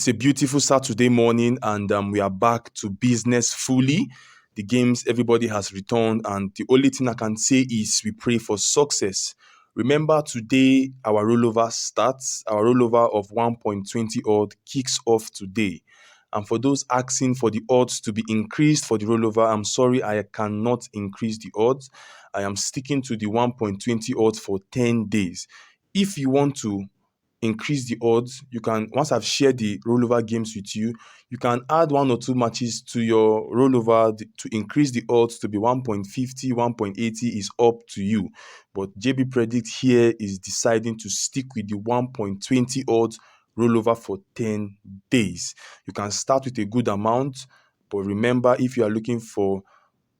It's a beautiful Saturday morning, and we are back to business fully. The games, everybody has returned, and the only thing I can say is we pray for success. Remember, today our rollover starts. Our rollover of 1.20 odd kicks off today. And for those asking for the odds to be increased for the rollover, I'm sorry, I cannot increase the odds. I am sticking to the 1.20 odds for 10 days. If you want to increase the odds, you can, once I've shared the rollover games with you, you can add one or two matches to your rollover to increase the odds to be 1.50, 1.80 is up to you. But Jb Predictz here is deciding to stick with the 1.20 odds rollover for 10 days. You can start with a good amount, but remember, if you are looking for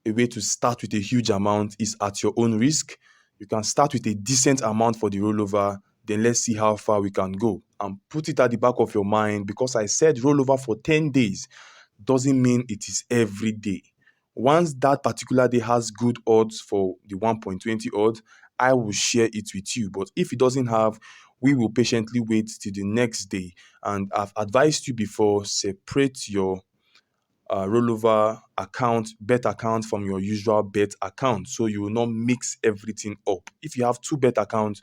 a way to start with a huge amount, is at your own risk. You can start with a decent amount for the rollover, then let's see how far we can go. And put it at the back of your mind, because I said rollover for 10 days doesn't mean it is every day. Once that particular day has good odds for the 1.20 odds, I will share it with you. But if it doesn't have, we will patiently wait till the next day. And I've advised you before, separate your rollover account, bet account from your usual bet account, so you will not mix everything up. If you have two bet accounts,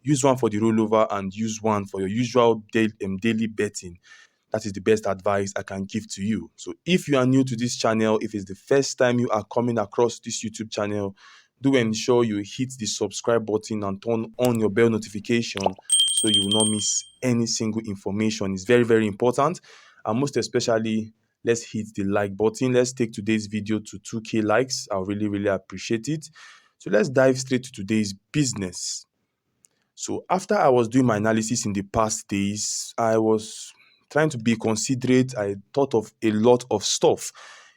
use one for the rollover and use one for your usual daily betting. That is the best advice I can give to you. So if you are new to this channel, if it's the first time you are coming across this YouTube channel, do ensure you hit the subscribe button and turn on your bell notification so you will not miss any single information. It's very, very important. And most especially, let's hit the like button. Let's take today's video to 2K likes. I'll really, really appreciate it. So let's dive straight to today's business. So after I was doing my analysis in the past days, I was trying to be considerate. I thought of a lot of stuff.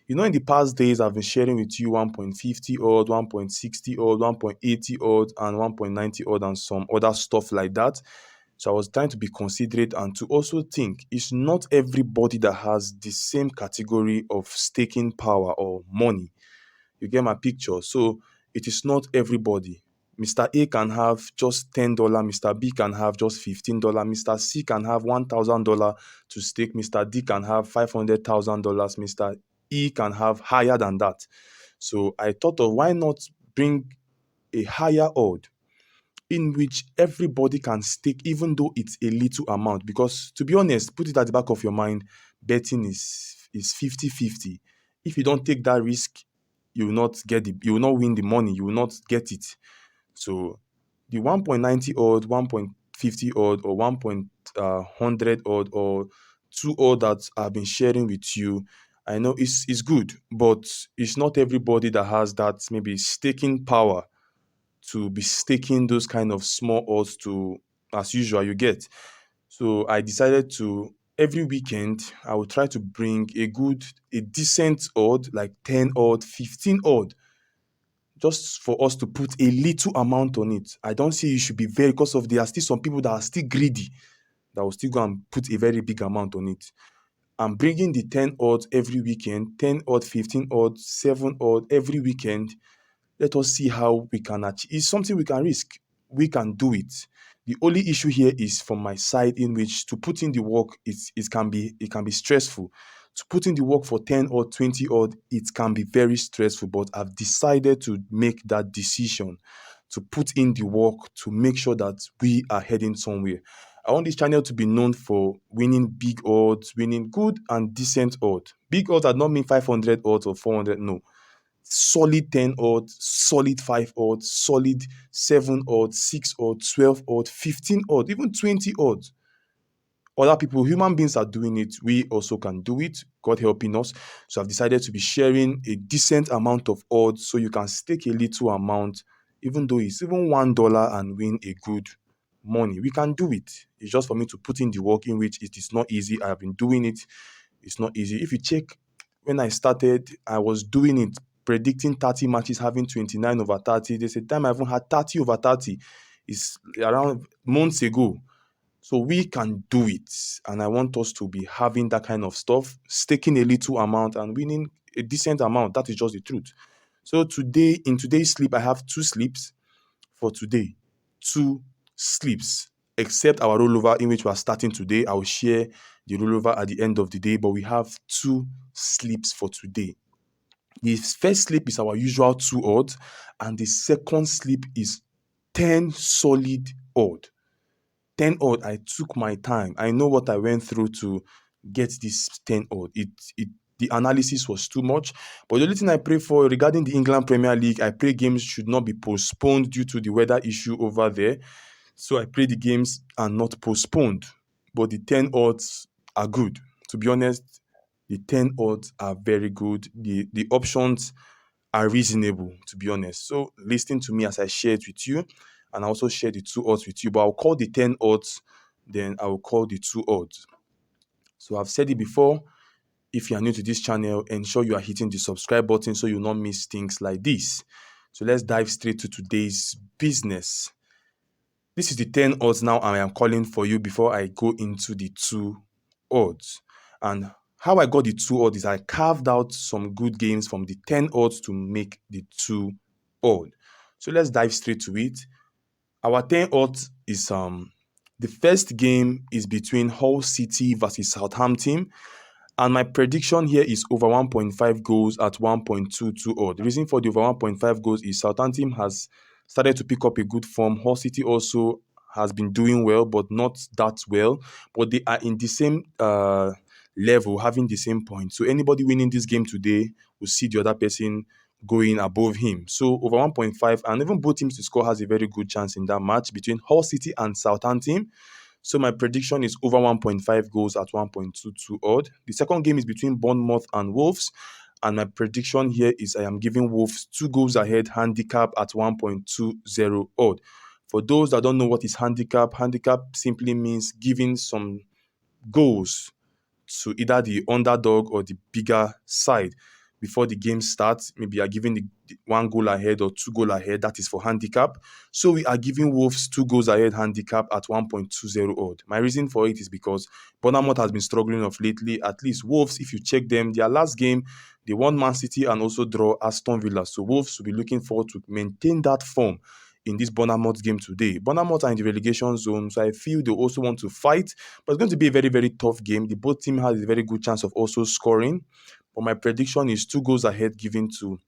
In the past days, I've been sharing with you 1.50 odd, 1.60 odd, 1.80 odd, and 1.90 odd, and some other stuff like that. So I was trying to be considerate and to also think, it's not everybody that has the same category of staking power or money. You get my picture? So it is not everybody. Mr. A can have just $10, Mr. B can have just $15, Mr. C can have $1,000 to stake, Mr. D can have $500,000, Mr. E can have higher than that. So I thought of, why not bring a higher odd in which everybody can stake, even though it's a little amount. Because to be honest, put it at the back of your mind, betting is 50-50. If you don't take that risk, you will not win the money, you will not get it. So the 1.90 odd, 1.50 odd, or 1.100 odd, or 2 odd that I've been sharing with you, I know it's good, but it's not everybody that has that maybe staking power to be staking those kind of small odds to, as usual, you get. So I decided to, every weekend, I will try to bring a decent odd, like 10 odd, 15 odd, just for us to put a little amount on it. I don't say you should be very, because there are still some people that are still greedy, that will still go and put a very big amount on it. I'm bringing the 10 odds every weekend, 10 odd, 15 odd, 7 odd every weekend. Let us see how we can achieve. It's something we can risk. We can do it. The only issue here is from my side, in which to put in the work, it can be stressful. To put in the work for 10 or 20 odd, it can be very stressful. But I've decided to make that decision, to put in the work, to make sure that we are heading somewhere. I want this channel to be known for winning big odds, winning good and decent odds. Big odds does not mean 500 odds or 400, no. Solid 10 odd, solid 5 odd, solid 7 odd, 6 odd, 12 odd, 15 odd, even 20 odd. Other people, human beings, are doing it. We also can do it, God helping us. So I've decided to be sharing a decent amount of odds, so you can stake a little amount, even though it's even $1, and win a good money. We can do it. It's just for me to put in the work, in which it is not easy. I have been doing it. It's not easy. If you check, when I started, I was doing it, predicting 30 matches, having 29 over 30. There's a time I even had 30 over 30. It's around months ago. So we can do it. And I want us to be having that kind of stuff, staking a little amount and winning a decent amount. That is just the truth. So today, in today's sleep, I have 2 sleeps for today. 2 sleeps, except our rollover, in which we are starting today. I will share the rollover at the end of the day, but we have two sleeps for today. The first sleep is our usual 2 odds, and the second sleep is 10 solid odd. 10 odd, I took my time. I know what I went through to get this 10 odd. The analysis was too much. But the only thing I pray for regarding the England Premier League, I pray games should not be postponed due to the weather issue over there. So I pray the games are not postponed. But the 10 odds are good. To be honest, the 10 odds are very good. The options are reasonable, to be honest. So listen to me as I share it with you, and I also share the 2 odds with you. But I'll call the 10 odds, then I will call the 2 odds. So I've said it before. If you are new to this channel, ensure you are hitting the subscribe button so you'll not miss things like this. So let's dive straight to today's business. This is the 10 odds now I am calling for you before I go into the 2 odds. And how I got the 2 odds is I carved out some good games from the 10 odds to make the 2 odd. So let's dive straight to it. Our 10 odds is the first game is between Hull City versus Southampton. And my prediction here is over 1.5 goals at 1.22 odd. The reason for the over 1.5 goals is Southampton has started to pick up a good form. Hull City also has been doing well, but not that well. But they are in the same level, having the same points. So anybody winning this game today will see the other person going above him. So over 1.5, and even both teams to score has a very good chance in that match between Hull City and Southampton. So my prediction is over 1.5 goals at 1.22 odd. The second game is between Bournemouth and Wolves. And my prediction here is I am giving Wolves 2 goals ahead handicap at 1.20 odd. For those that don't know what is handicap simply means giving some goals to either the underdog or the bigger side before the game starts. Maybe you are giving the 1 goal ahead or 2 goal ahead. That is for handicap. So we are giving Wolves 2 goals ahead handicap at 1.20 odd. My reason for it is because Bournemouth has been struggling of lately. At least Wolves, if you check them, their last game, they won Man City and also draw Aston Villa. So Wolves will be looking forward to maintain that form in this Bournemouth game today. Bournemouth are in the relegation zone, so I feel they also want to fight, but it's going to be a very, very tough game. The both team has a very good chance of also scoring, but my prediction is 2 goals ahead given to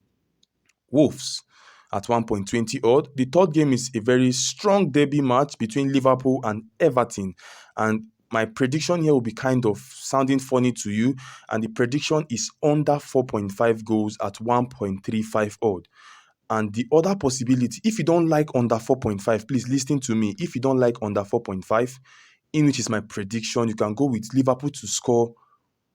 Wolves at 1.20 odd. The third game is a very strong derby match between Liverpool and Everton, and my prediction here will be kind of sounding funny to you, and the prediction is under 4.5 goals at 1.35 odd. And the other possibility, if you don't like under 4.5, please listen to me. If you don't like under 4.5, in which is my prediction, you can go with Liverpool to score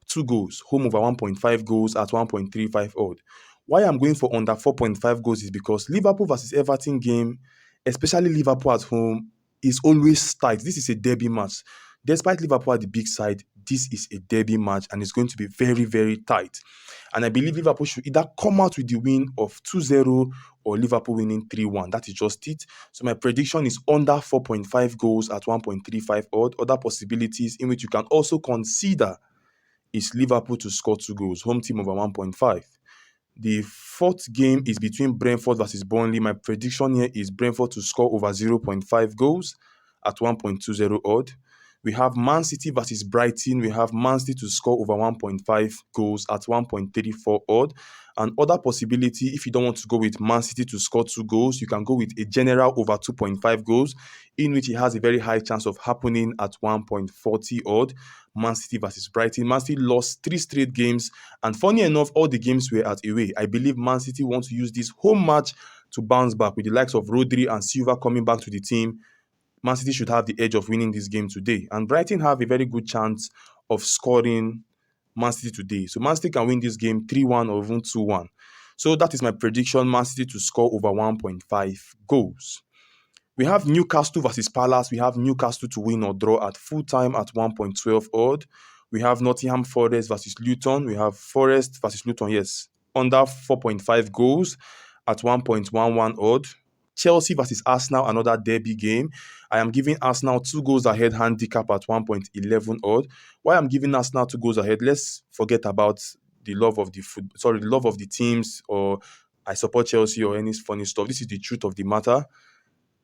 2 goals, home over 1.5 goals at 1.35 odd. Why I'm going for under 4.5 goals is because Liverpool versus Everton game, especially Liverpool at home, is always tight. This is a derby match. Despite Liverpool at the big side, this is a derby match and it's going to be very, very tight. And I believe Liverpool should either come out with the win of 2-0 or Liverpool winning 3-1. That is just it. So my prediction is under 4.5 goals at 1.35 odd. Other possibilities in which you can also consider is Liverpool to score 2 goals, home team over 1.5. The fourth game is between Brentford versus Burnley. My prediction here is Brentford to score over 0.5 goals at 1.20 odd. We have Man City versus Brighton. We have Man City to score over 1.5 goals at 1.34 odd. And other possibility, if you don't want to go with Man City to score 2 goals, you can go with a general over 2.5 goals, in which it has a very high chance of happening at 1.40 odd. Man City versus Brighton. Man City lost 3 straight games, and funny enough, all the games were at away. I believe Man City want to use this home match to bounce back with the likes of Rodri and Silva coming back to the team. Man City should have the edge of winning this game today. And Brighton have a very good chance of scoring Man City today. So Man City can win this game 3-1 or even 2-1. So that is my prediction, Man City to score over 1.5 goals. We have Newcastle versus Palace. We have Newcastle to win or draw at full time at 1.12 odd. We have Nottingham Forest versus Luton. We have Forest versus Luton, yes, under 4.5 goals at 1.11 odd. Chelsea versus Arsenal, another derby game. I am giving Arsenal 2 goals ahead handicap at 1.11 odd. Why I'm giving Arsenal 2 goals ahead? Let's forget about the love of the the love of the teams, or I support Chelsea or any funny stuff. This is the truth of the matter.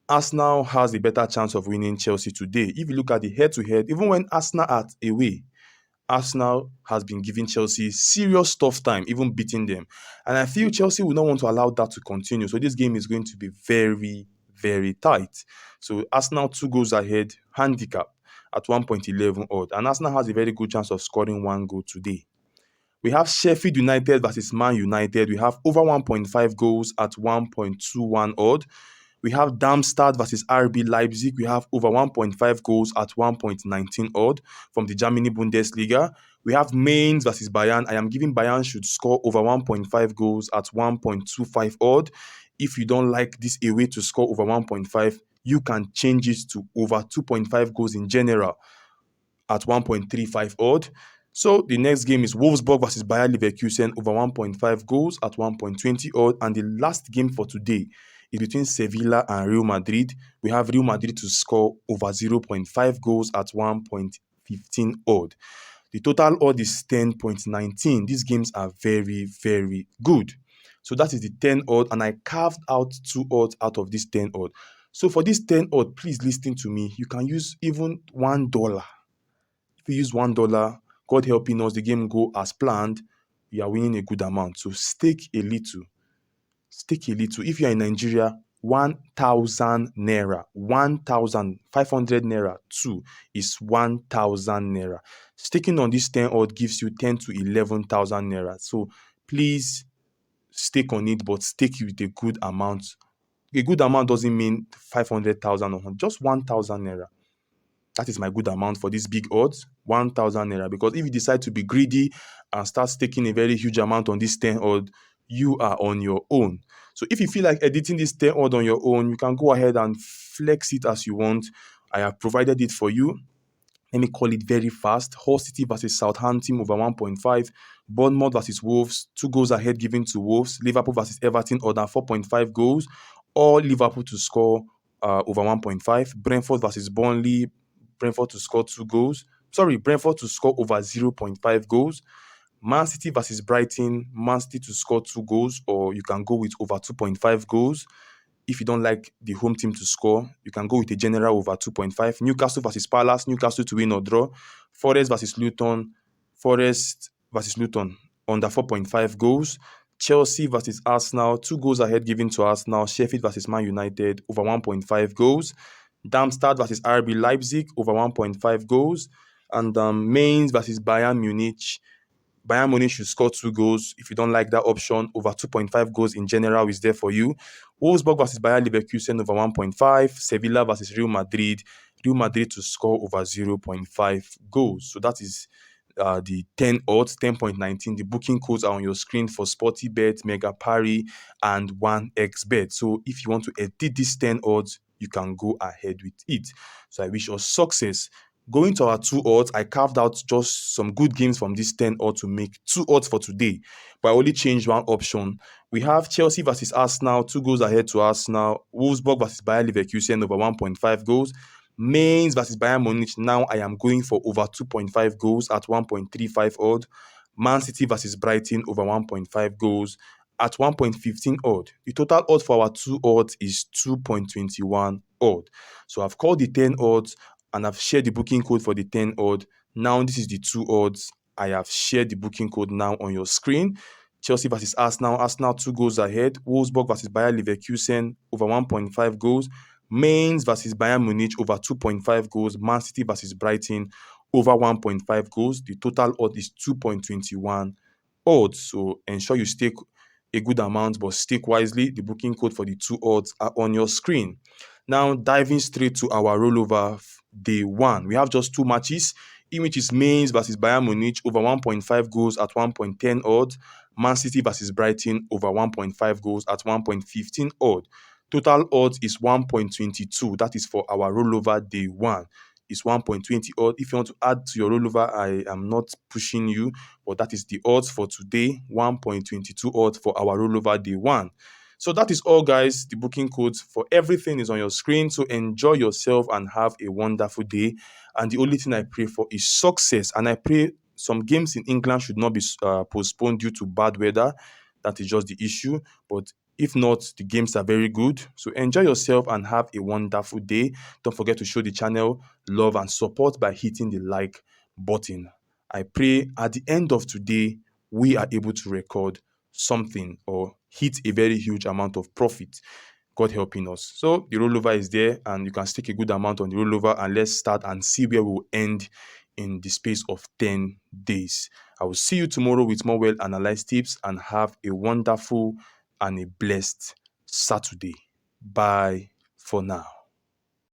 Arsenal has a better chance of winning Chelsea today. If you look at the head-to-head, even when Arsenal are away, Arsenal has been giving Chelsea serious tough time, even beating them. And I feel Chelsea will not want to allow that to continue. So this game is going to be very, very tight. So Arsenal 2 goals ahead, handicap at 1.11 odd. And Arsenal has a very good chance of scoring 1 goal today. We have Sheffield United versus Man United. We have over 1.5 goals at 1.21 odd. We have Darmstadt versus RB Leipzig. We have over 1.5 goals at 1.19 odd from the Germany Bundesliga. We have Mainz versus Bayern. I am giving Bayern should score over 1.5 goals at 1.25 odd. If you don't like this away to score over 1.5, you can change it to over 2.5 goals in general at 1.35 odd. So the next game is Wolfsburg versus Bayer Leverkusen over 1.5 goals at 1.20 odd. And the last game for today is between Sevilla and Real Madrid. We have Real Madrid to score over 0.5 goals at 1.15 odd. The total odd is 10.19. These games are very, very good. So that is the 10 odd, and I carved out 2 odds out of this 10 odd. So for this 10 odd, please listen to me. You can use even $1. If you use $1, God helping us, the game go as planned, you are winning a good amount. So stake a little. Stake a little. If you are in Nigeria, 1,000 naira, 1,500 naira too is 1,000 naira. Staking on this 10 odd gives you 10 to 11,000 naira. So please stake on it, but stake with a good amount. A good amount doesn't mean 500,000 or just 1,000 naira. That is my good amount for these big odds, 1,000 naira. Because if you decide to be greedy and start staking a very huge amount on this 10 odd, you are on your own. So if you feel like editing this 10 odd on your own, you can go ahead and flex it as you want. I have provided it for you. Let me call it very fast. Hull City versus Southampton over 1.5. Bournemouth versus Wolves, 2 goals ahead given to Wolves. Liverpool versus Everton under 4.5 goals. Or Liverpool to score over 1.5. Brentford versus Burnley, Brentford to score 2 goals. Brentford to score over 0.5 goals. Man City versus Brighton, Man City to score 2 goals, or you can go with over 2.5 goals. If you don't like the home team to score, you can go with a general over 2.5. Newcastle versus Palace, Newcastle to win or draw. Forest versus Luton, Forest versus Luton under 4.5 goals. Chelsea versus Arsenal, 2 goals ahead given to Arsenal. Sheffield versus Man United over 1.5 goals. Darmstadt versus RB Leipzig over 1.5 goals. And Mainz versus Bayern Munich. Bayern Munich should score 2 goals. If you don't like that option, over 2.5 goals in general is there for you. Wolfsburg versus Bayer Leverkusen over 1.5. Sevilla versus Real Madrid. Real Madrid to score over 0.5 goals. So that is the 10 odds, 10.19. The booking codes are on your screen for SportyBet, Mega Parry, and 1xBet. So if you want to edit these 10 odds, you can go ahead with it. So I wish us success. Going to our 2 odds, I carved out just some good games from this 10 odds to make 2 odds for today. But I only changed one option. We have Chelsea versus Arsenal, 2 goals ahead to Arsenal. Wolfsburg versus Bayer Leverkusen over 1.5 goals. Mainz versus Bayern Munich. Now I am going for over 2.5 goals at 1.35 odd. Man City versus Brighton over 1.5 goals at 1.15 odd. The total odd for our 2 odds is 2.21 odd. So I've called the 10 odds and I've shared the booking code for the 10 odd. Now this is the 2 odds. I have shared the booking code now on your screen. Chelsea versus Arsenal. Arsenal 2 goals ahead. Wolfsburg versus Bayer Leverkusen over 1.5 goals. Mainz versus Bayern Munich over 2.5 goals. Man City versus Brighton over 1.5 goals. The total odd is 2.21 odds. So ensure you stake a good amount, but stake wisely. The booking code for the 2 odds are on your screen. Now diving straight to our rollover day 1. We have just 2 matches, in which is Mainz versus Bayern Munich over 1.5 goals at 1.10 odds. Man City versus Brighton over 1.5 goals at 1.15 odd. Total odds is 1.22. That is for our rollover day 1. It's 1.20 odd. If you want to add to your rollover, I am not pushing you, but that is the odds for today. 1.22 odds for our rollover day 1. So that is all, guys. The booking codes for everything is on your screen. So enjoy yourself and have a wonderful day. And the only thing I pray for is success. And I pray some games in England should not be postponed due to bad weather. That is just the issue. But if not, the games are very good. So enjoy yourself and have a wonderful day. Don't forget to show the channel love and support by hitting the like button. I pray at the end of today, we are able to record something or hit a very huge amount of profit. God helping us. So the rollover is there, and you can stick a good amount on the rollover, and let's start and see where we'll end in the space of 10 days. I will see you tomorrow with more well analyzed tips, and have a wonderful and a blessed Saturday. Bye for now.